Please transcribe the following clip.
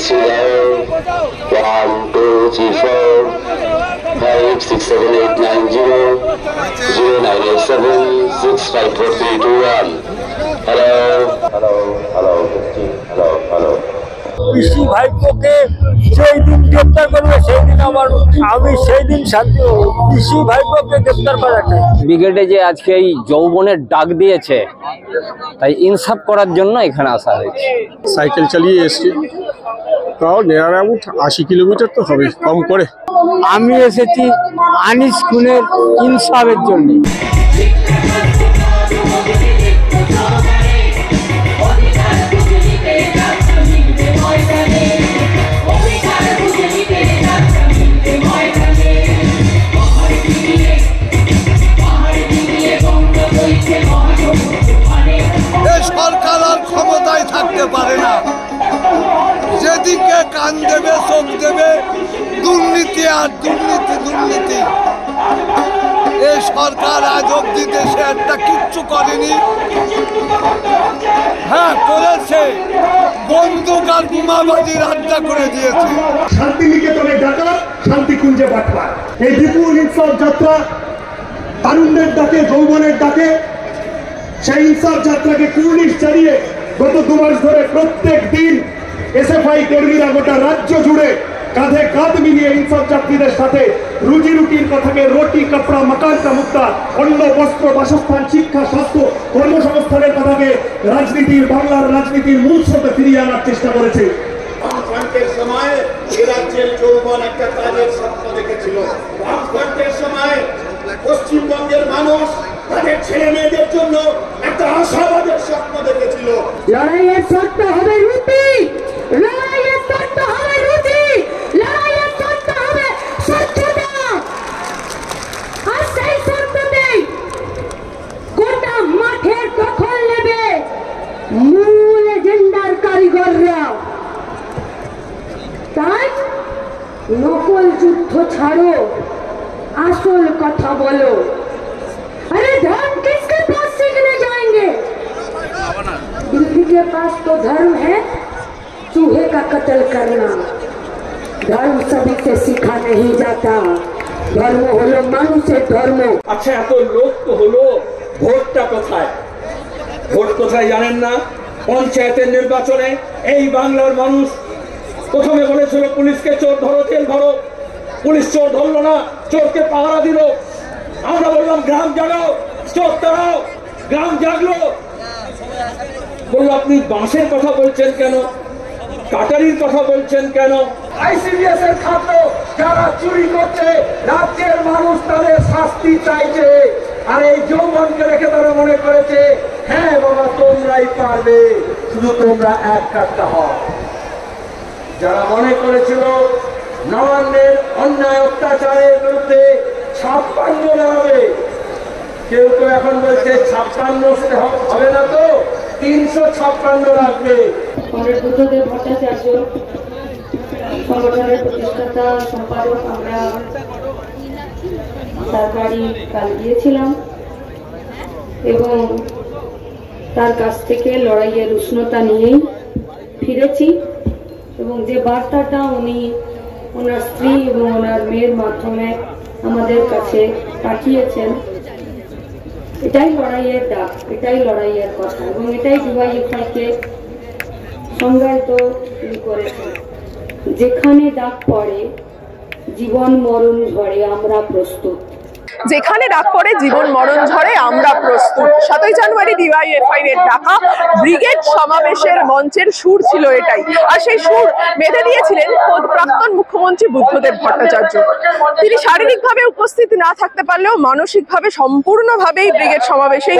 industry level. 1, 2, 3, 4, 5, 6, 7, 8, 9, 0, 0, 9, 8, 7, 6, 5, 4, 3, 2, 1. Hello, hello, hello, hello, hello. পিসি ভাইপোকে যেই দিন গ্রেপ্তার করবে সেই দিন আমি সেই দিন শান্তি হব। পিসি ভাইপোকে গ্রেপ্তার করাটা ব্রিগেডে যে আজকে এই যৌবনের ডাক দিয়েছে, তাই ইনসাফ করার জন্য এখানে আসা হয়েছে। সাইকেল চালিয়ে এসছি, তাও নেয়ার অ্যামাউন্ট 80 কিলোমিটার তো হবে কম করে। আমি এসেছি আনিস খুনের ইনসাফের জন্য। সরকার আর ক্ষমতায় থাকতে পারে না, যেদিকে কান দেবে চোখ দেবে দুর্নীতি আর দুর্নীতি দুর্নীতি। এই সরকার আজ অব্দি দেশে একটা কিচ্ছু করেনি। হ্যাঁ করেছে, বন্দুক আর বোমাবাজির আড্ডা করে দিয়েছে। শান্তিনিকেতনে ডাকা, শান্তিকুঞ্জে বাটপার। এই বিপুল ইনসাফ যাত্রা তারুণ্যের ডাকে, যৌবনের ডাকে, সেই ইনসাফ যাত্রাকে কুর্নিশ চালিয়ে গত 2 মাস ধরে প্রত্যেক দিন এসএফআই কর্মীরা গোটা রাজ্য জুড়ে কাঁধে কাঁধ মিলিয়ে ইনসাফ যাত্রীদের সাথে রুজি রুটির কথাকে রুটি কাপড়া মাকান কা মুক্তা, অন্ন বস্ত্র বাসস্থান শিক্ষা স্বাস্থ্য কর্মসংস্থানের কথাকে রাজনীতির, বাংলার রাজনীতির মূল স্রোতে ফিরিয়ে আনার চেষ্টা করেছে। বামফ্রন্টের সময় এই রাজ্যের যৌবন একটা কাজের স্বপ্ন দেখেছিল। বামফ্রন্টের সময় পশ্চিমবঙ্গের মানুষ তাদের ছেলে মেয়েদের জন্য একটা আশাবাদের স্বপ্ন দেখেছিল। লড়াইয়ের শর্ত হবে রুটি, লড়াইয়ের শর্ত হবে রুটি, লড়াইয়ের শর্ত হবে স্বচ্ছতা। আর সেই শর্ততেই গোটা মাঠের দখল নেবে মূল এজেন্ডার কারিগররা। তাই নকল যুদ্ধ ছাড়ো, আসল কথা বলো। अरे धर्म किसके पास सीखने जाएंगे? दिल्ली के पास तो धर्म है चूहे का कत्ल करना। धर्म सभी से सीखा नहीं जाता। धर्म हलो মানুষের ধর্ম। আচ্ছা, এত লোক তো হলো, ভোটটা কোথায়? ভোট কোথায় জানেন না? পঞ্চায়েতের নির্বাচনে এই বাংলার মানুষ প্রথমে বলেছিল পুলিশকে চোর ধরো, জেল ধরো। পুলিশ চোর ধরলো না, চোরকে পাহারা দিল। আমরা বললাম গ্রাম জাগাও, চোর তাড়াও। গ্রাম জাগলো। বললো আপনি বাঁশের কথা বলছেন কেন, কাটারির কথা বলছেন কেন? আইসিডিএস এর খাদ্য যারা চুরি করছে, রাজ্যের মানুষ তাদের শাস্তি চাইছে। আর এই যৌবনকে রেখে তারা মনে করেছে হ্যাঁ বাবা তোমরাই পারবে, শুধু তোমরা এক কাটতে হও। যারা মনে করেছিল নবান্নের অন্যায় অত্যাচারের বিরুদ্ধে 56 হবে, কেউ কেউ এখন বলছে 56 হবে না, তো 356 লাগবে। বুদ্ধদেব ভট্টাচার্য সংগঠনের প্রতিষ্ঠাতা সম্পাদক, আমরা তার বাড়ি কাল গিয়েছিলাম এবং তার কাছ থেকে লড়াইয়ের উষ্ণতা নিয়েই ফিরেছি। এবং যে বার্তাটা উনি ওনার স্ত্রী এবং ওনার মেয়ের মাধ্যমে আমাদের কাছে পাঠিয়েছেন, এটাই লড়াইয়ের ডাক, এটাই লড়াইয়ের কথা এবং এটাই ডিওয়াইএফআইকে সংজ্ঞায়িত করেছেন। যেখানে ডাক পড়ে জীবন মরণ ঝড়ে আমরা প্রস্তুত। যেখানে ডাক পড়ে জীবন মরণ ঝড়ে আমরা প্রস্তুত। 7ই জানুয়ারি ডিওয়াইএফআই এর ডাকা ব্রিগেড সমাবেশের মঞ্চের সুর ছিল এটাই। আর সেই সুর বেঁধে দিয়েছিলেন খোদ প্রাক্তন মুখ্যমন্ত্রী বুদ্ধদেব ভট্টাচার্য। তিনি শারীরিকভাবে উপস্থিত না থাকতে পারলেও মানসিকভাবে সম্পূর্ণভাবেই ব্রিগেড সমাবেশেই